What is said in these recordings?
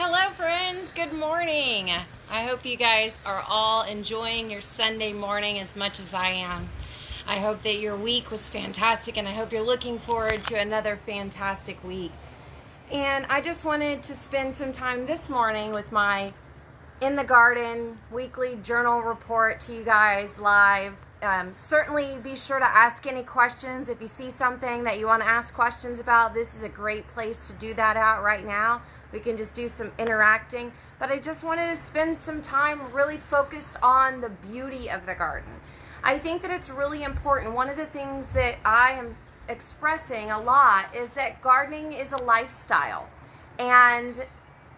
Hello friends, good morning. I hope you guys are all enjoying your Sunday morning as much as I am. I hope that your week was fantastic and I hope you're looking forward to another fantastic week. And I just wanted to spend some time this morning with my In the Garden weekly journal report to you guys live. Certainly be sure to ask any questions. If you see something that you want to ask questions about, this is a great place to do that out right now. We can just do some interacting. But I just wanted to spend some time really focused on the beauty of the garden. I think that it's really important. One of the things that I am expressing a lot is that gardening is a lifestyle. And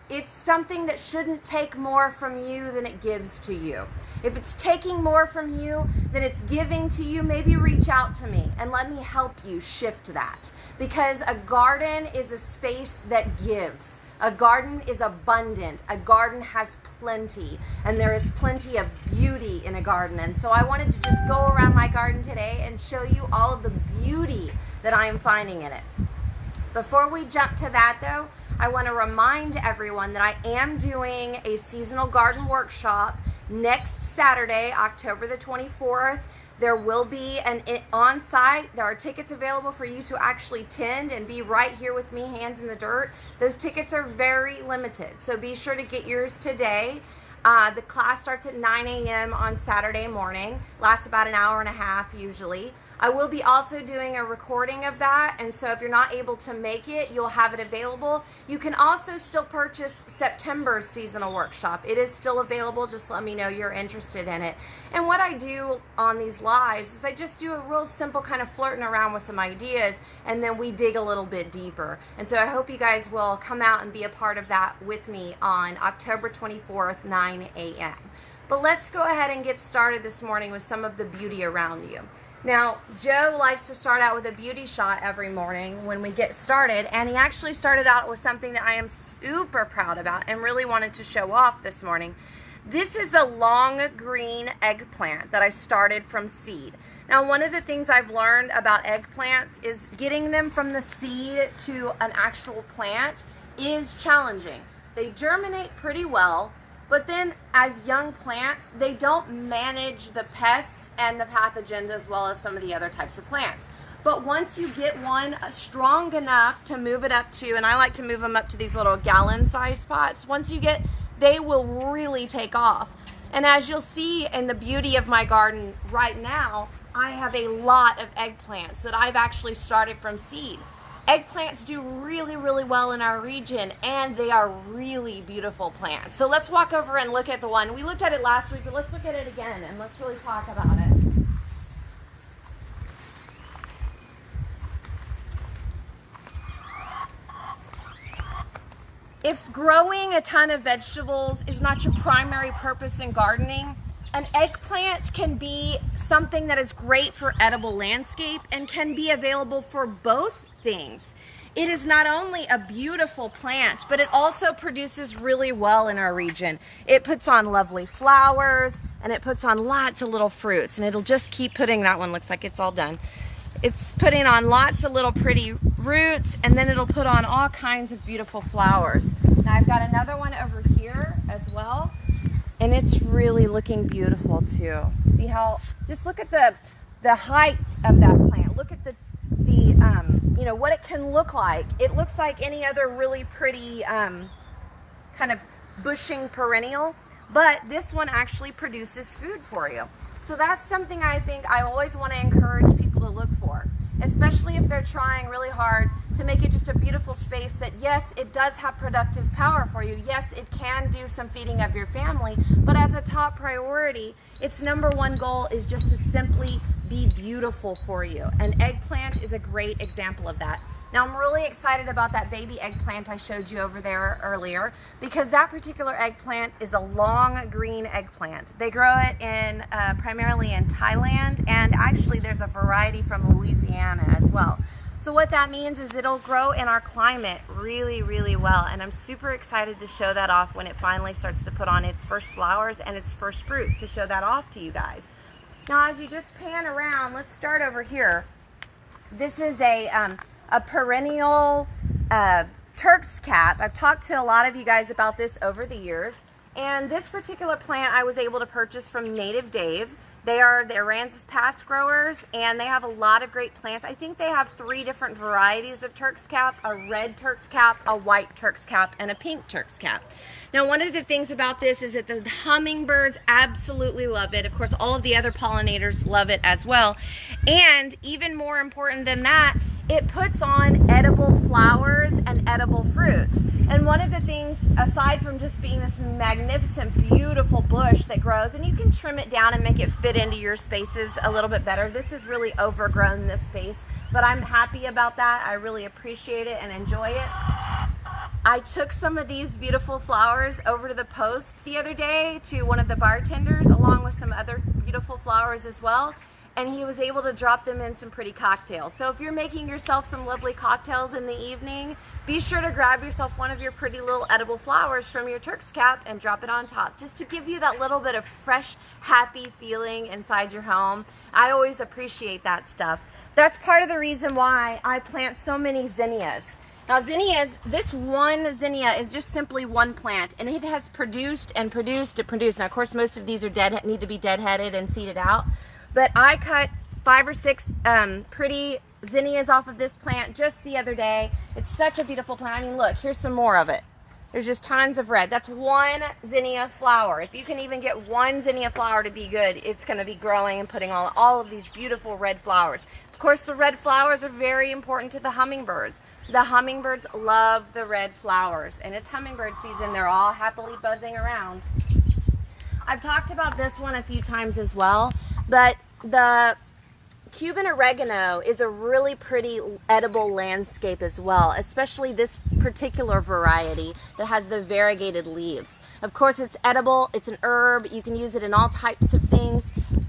it's something that shouldn't take more from you than it gives to you. If it's taking more from you than it's giving to you, maybe reach out to me and let me help you shift that. Because a garden is a space that gives. A garden is abundant. A garden has plenty. And there is plenty of beauty in a garden. And so I wanted to just go around my garden today and show you all of the beauty that I am finding in it. Before we jump to that though, I want to remind everyone that I am doing a seasonal garden workshop next Saturday, October the 24th. There will be an on-site. There are tickets available for you to actually attend and be right here with me, hands in the dirt. Those tickets are very limited, so be sure to get yours today. The class starts at 9 a.m. on Saturday morning, lasts about an hour and a half usually. I will be also doing a recording of that, and so if you're not able to make it, you'll have it available. You can also still purchase September's seasonal workshop. It is still available. Just let me know you're interested in it. And what I do on these lives is I just do a real simple kind of flirting around with some ideas, and then we dig a little bit deeper. And so I hope you guys will come out and be a part of that with me on October 24th, 9 a.m. But let's go ahead and get started this morning with some of the beauty around you. Now, Joe likes to start out with a beauty shot every morning when we get started, and he actually started out with something that I am super proud about and really wanted to show off this morning. This is a long green eggplant that I started from seed. Now, one of the things I've learned about eggplants is getting them from the seed to an actual plant is challenging. They germinate pretty well, but then as young plants, they don't manage the pests and the pathogens as well as some of the other types of plants. But once you get one strong enough to move it up to, and I like to move them up to these little gallon-sized pots, once you get, they will really take off. And as you'll see in the beauty of my garden right now, I have a lot of eggplants that I've actually started from seed. Eggplants do really, really well in our region, and they are really beautiful plants. So let's walk over and look at the one. We looked at it last week, but let's look at it again, and let's really talk about it. If growing a ton of vegetables is not your primary purpose in gardening, an eggplant can be something that is great for edible landscape and can be available for both things. It is not only a beautiful plant, but it also produces really well in our region. It puts on lovely flowers and it puts on lots of little fruits, and it'll just keep putting, that one looks like it's all done. It's putting on lots of little pretty roots, and then it'll put on all kinds of beautiful flowers. Now I've got another one over here as well, and it's really looking beautiful too. See how, just look at the height of that plant. Look at the what it can look like. It looks like any other really pretty kind of bushing perennial, but this one actually produces food for you. So that's something I think I always want to encourage people to look for, especially if they're trying really hard to make it just a beautiful space that, yes, it does have productive power for you. Yes, it can do some feeding of your family, but as a top priority, its number one goal is just to simply be beautiful for you. And eggplant is a great example of that. Now I'm really excited about that baby eggplant I showed you over there earlier, because that particular eggplant is a long green eggplant. They grow it in primarily in Thailand, and actually there's a variety from Louisiana as well. So what that means is it'll grow in our climate really, really well, and I'm super excited to show that off when it finally starts to put on its first flowers and its first fruits, to show that off to you guys. Now as you just pan around, let's start over here. This is a perennial Turk's cap. I've talked to a lot of you guys about this over the years, and this particular plant I was able to purchase from Native Dave. They are the Aransas Pass growers, and they have a lot of great plants. I think they have 3 different varieties of Turk's cap: a red Turk's cap, a white Turk's cap, and a pink Turk's cap. Now, one of the things about this is that the hummingbirds absolutely love it. Of course, all of the other pollinators love it as well. And even more important than that, it puts on edible flowers and edible fruits. And one of the things, aside from just being this magnificent, beautiful bush that grows, and you can trim it down and make it fit into your spaces a little bit better. This is really overgrown, this space, but I'm happy about that. I really appreciate it and enjoy it. I took some of these beautiful flowers over to the post the other day to one of the bartenders, along with some other beautiful flowers as well. And he was able to drop them in some pretty cocktails. So if you're making yourself some lovely cocktails in the evening, be sure to grab yourself one of your pretty little edible flowers from your Turk's cap and drop it on top, just to give you that little bit of fresh, happy feeling inside your home. I always appreciate that stuff. That's part of the reason why I plant so many zinnias. Now zinnias, this one zinnia is just simply one plant, and it has produced and produced and produced. Now of course most of these are need to be deadheaded and seeded out. But I cut 5 or 6 pretty zinnias off of this plant just the other day. It's such a beautiful plant. I mean, look, here's some more of it. There's just tons of red. That's one zinnia flower. If you can even get one zinnia flower to be good, it's going to be growing and putting on all of these beautiful red flowers. Of course, the red flowers are very important to the hummingbirds. The hummingbirds love the red flowers, and it's hummingbird season. They're all happily buzzing around. I've talked about this one a few times as well, but the Cuban oregano is a really pretty edible landscape as well, especially this particular variety that has the variegated leaves. Of course, it's edible, it's an herb, you can use it in all types of things,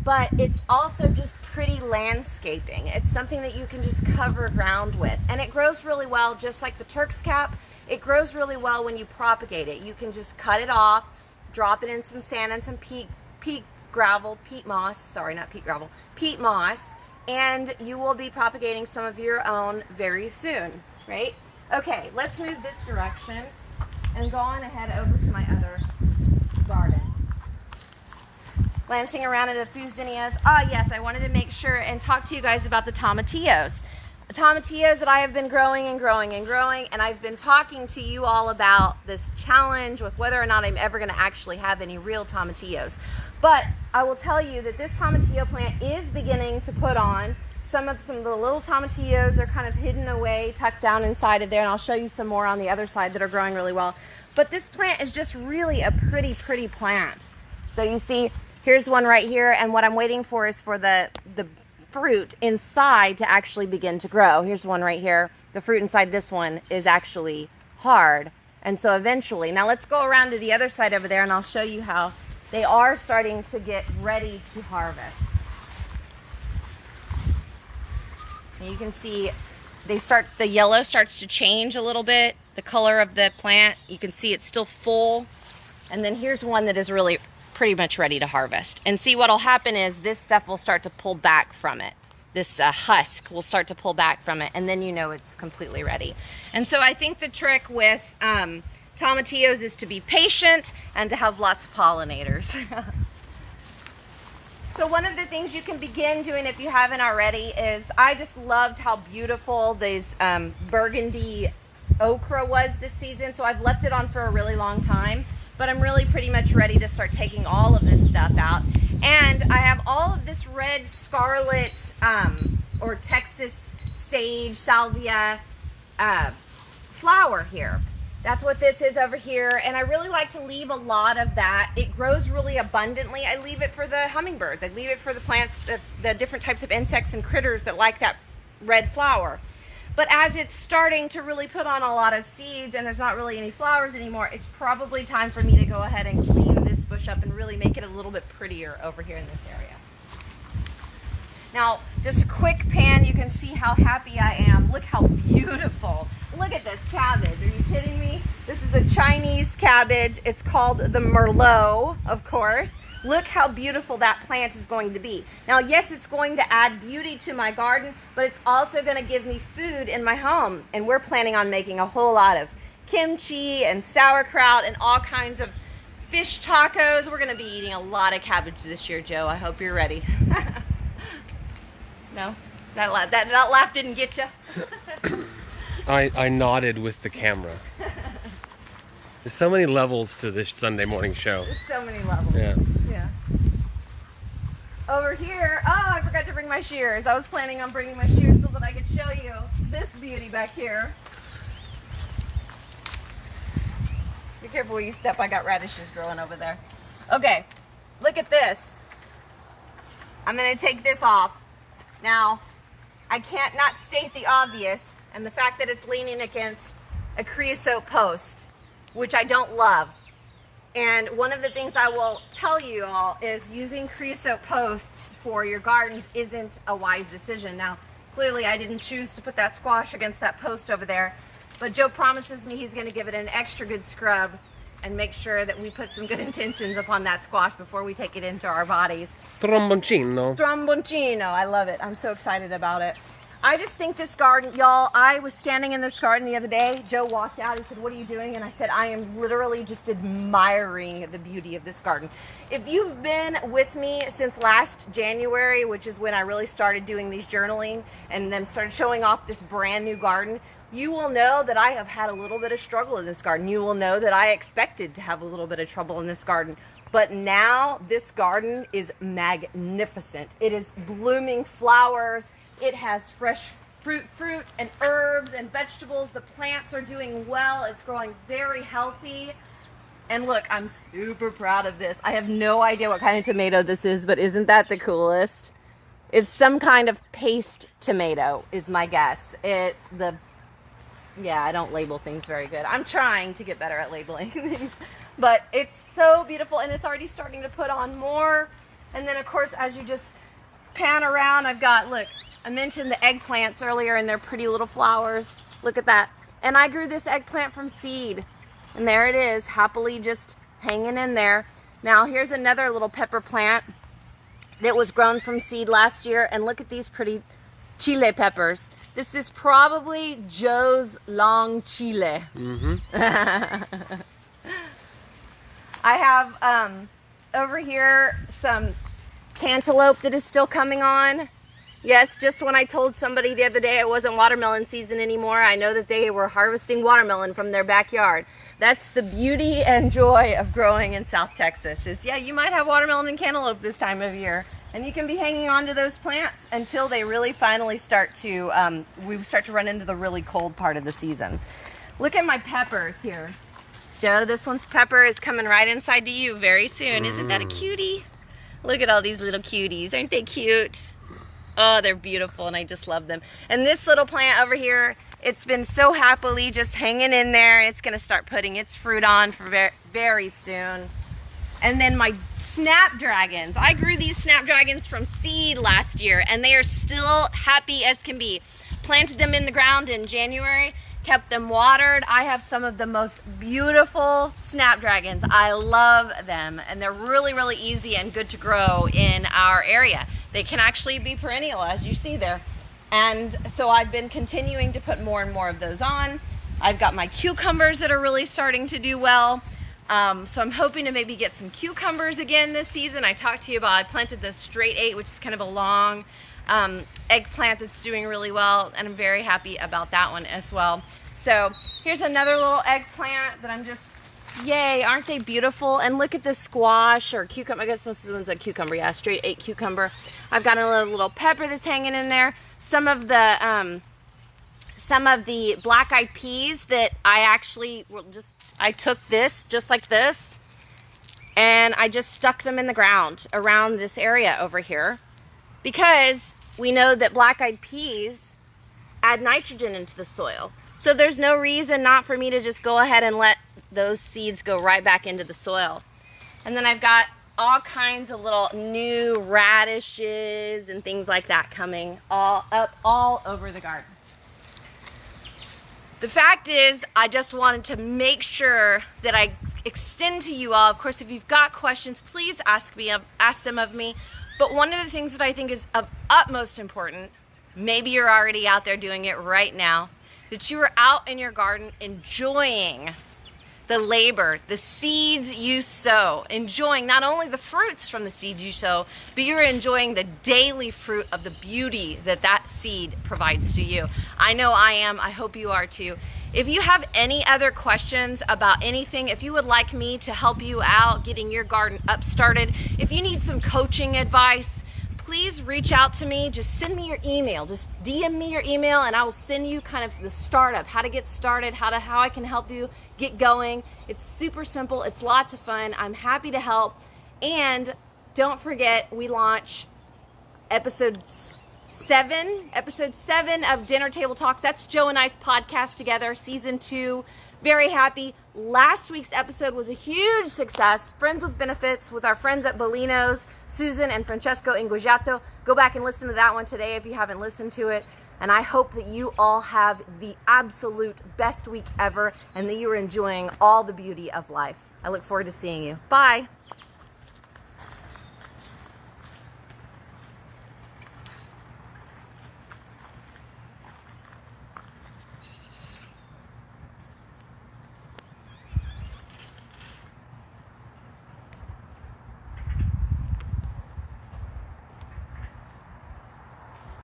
but it's also just pretty landscaping. It's something that you can just cover ground with, and it grows really well, just like the Turk's cap. It grows really well when you propagate it. You can just cut it off, drop it in some sand and some peat moss, and you will be propagating some of your own very soon, right? Okay, let's move this direction and go on ahead over to my other garden. Glancing around at a few zinnias. Yes, I wanted to make sure and talk to you guys about the tomatillos. Tomatillos that I have been growing and growing and growing, and I've been talking to you all about this challenge with whether or not I'm ever going to actually have any real tomatillos. But I will tell you that this tomatillo plant is beginning to put on some of the little tomatillos. They're kind of hidden away, tucked down inside of there, and I'll show you some more on the other side that are growing really well. But this plant is just really a pretty plant. So you see, here's one right here, and what I'm waiting for is for the fruit inside to actually begin to grow. Here's one right here. The fruit inside this one is actually hard, and so eventually, now let's go around to the other side over there and I'll show you how they are starting to get ready to harvest. And you can see the yellow starts to change a little bit, the color of the plant. You can see it's still full, and then here's one that is really pretty much ready to harvest. And see, what'll happen is this stuff will start to pull back from it. This husk will start to pull back from it, and then you know it's completely ready. And so I think the trick with tomatillos is to be patient and to have lots of pollinators. So one of the things you can begin doing if you haven't already is, I just loved how beautiful this burgundy okra was this season, so I've left it on for a really long time. But I'm really pretty much ready to start taking all of this stuff out. And I have all of this red scarlet or Texas sage, salvia flower here. That's what this is over here. And I really like to leave a lot of that. It grows really abundantly. I leave it for the hummingbirds. I leave it for the plants, the different types of insects and critters that like that red flower. But as it's starting to really put on a lot of seeds and there's not really any flowers anymore, it's probably time for me to go ahead and clean this bush up and really make it a little bit prettier over here in this area. Now, just a quick pan, you can see how happy I am. Look how beautiful. Look at this cabbage. Are you kidding me? This is a Chinese cabbage. It's called the Merlot, of course. Look how beautiful that plant is going to be. Now, yes, it's going to add beauty to my garden, but it's also going to give me food in my home. And we're planning on making a whole lot of kimchi and sauerkraut and all kinds of fish tacos. We're going to be eating a lot of cabbage this year, Joe. I hope you're ready. No? That laugh didn't get you? I nodded with the camera. There's so many levels to this Sunday morning show. There's so many levels. Yeah. Yeah. Over here, oh, I forgot to bring my shears. I was planning on bringing my shears so that I could show you this beauty back here. Be careful where you step. I got radishes growing over there. Okay, look at this. I'm going to take this off. Now, I can't not state the obvious, and the fact that it's leaning against a creosote post, which I don't love. And one of the things I will tell you all is using creosote posts for your gardens isn't a wise decision. Now, clearly I didn't choose to put that squash against that post over there, but Joe promises me he's going to give it an extra good scrub and make sure that we put some good intentions upon that squash before we take it into our bodies. Tromboncino. Tromboncino. I love it. I'm so excited about it. I just think this garden, y'all, I was standing in this garden the other day. Joe walked out. He said, "What are you doing?" And I said, "I am literally just admiring the beauty of this garden." If you've been with me since last January, which is when I really started doing these journaling and then started showing off this brand new garden, you will know that I have had a little bit of struggle in this garden. You will know that I expected to have a little bit of trouble in this garden. But now this garden is magnificent. It is blooming flowers. It has fresh fruit and herbs and vegetables. The plants are doing well. It's growing very healthy. And look, I'm super proud of this. I have no idea what kind of tomato this is, but isn't that the coolest? It's some kind of paste tomato is my guess. Yeah, I don't label things very good. I'm trying to get better at labeling things. But it's so beautiful, and it's already starting to put on more. And then, of course, as you just pan around, I've got, look, I mentioned the eggplants earlier and their pretty little flowers. Look at that. And I grew this eggplant from seed. And there it is, happily just hanging in there. Now, here's another little pepper plant that was grown from seed last year. And look at these pretty chile peppers. This is probably Joe's long chile. Mm-hmm. I have over here some cantaloupe that is still coming on. Yes, just when I told somebody the other day it wasn't watermelon season anymore, I know that they were harvesting watermelon from their backyard. That's the beauty and joy of growing in South Texas is, yeah, you might have watermelon and cantaloupe this time of year. And you can be hanging on to those plants until they really finally start to, we start to run into the really cold part of the season. Look at my peppers here. Joe, this one's pepper is coming right inside to you very soon. Isn't that a cutie? Look at all these little cuties. Aren't they cute? Oh, they're beautiful, and I just love them. And this little plant over here, it's been so happily just hanging in there, and it's going to start putting its fruit on for very, very soon. And then my snapdragons. I grew these snapdragons from seed last year, and they are still happy as can be. Planted them in the ground in January, kept them watered. I have some of the most beautiful snapdragons. I love them, and they're really, really easy and good to grow in our area. They can actually be perennial, as you see there. And so I've been continuing to put more and more of those on. I've got my cucumbers that are really starting to do well. So I'm hoping to maybe get some cucumbers again this season. I talked to you about, I planted the straight 8, which is kind of a long eggplant that's doing really well, and I'm very happy about that one as well. So here's another little eggplant that I'm just, yay, aren't they beautiful? And look at this squash or cucumber. I guess this one's a cucumber, yeah, straight 8 cucumber. I've got a little pepper that's hanging in there. Some of the black-eyed peas that I actually I took this just like this, and I just stuck them in the ground around this area over here, because we know that black-eyed peas add nitrogen into the soil. So there's no reason not for me to just go ahead and let those seeds go right back into the soil. And then I've got all kinds of little new radishes and things like that coming all over the garden. The fact is, I just wanted to make sure that I extend to you all. Of course, if you've got questions, please ask them of me. But one of the things that I think is of utmost importance, maybe you're already out there doing it right now, that you are out in your garden enjoying the labor, the seeds you sow, enjoying not only the fruits from the seeds you sow, but you're enjoying the daily fruit of the beauty that that seed provides to you. I know I am. I hope you are too. If you have any other questions about anything, if you would like me to help you out getting your garden up started, if you need some coaching advice, please reach out to me. Just send me your email. Just DM me your email and I will send you kind of the startup, how to get started, how I can help you get going. It's super simple. It's lots of fun. I'm happy to help. And don't forget, we launch episode 7 of Dinner Table Talks. That's Joe and I's podcast together, season 2. Very happy. Last week's episode was a huge success. Friends with Benefits with our friends at Bellino's, Susan and Francesco Inguigiato. Go back and listen to that one today if you haven't listened to it. And I hope that you all have the absolute best week ever and that you are enjoying all the beauty of life. I look forward to seeing you. Bye.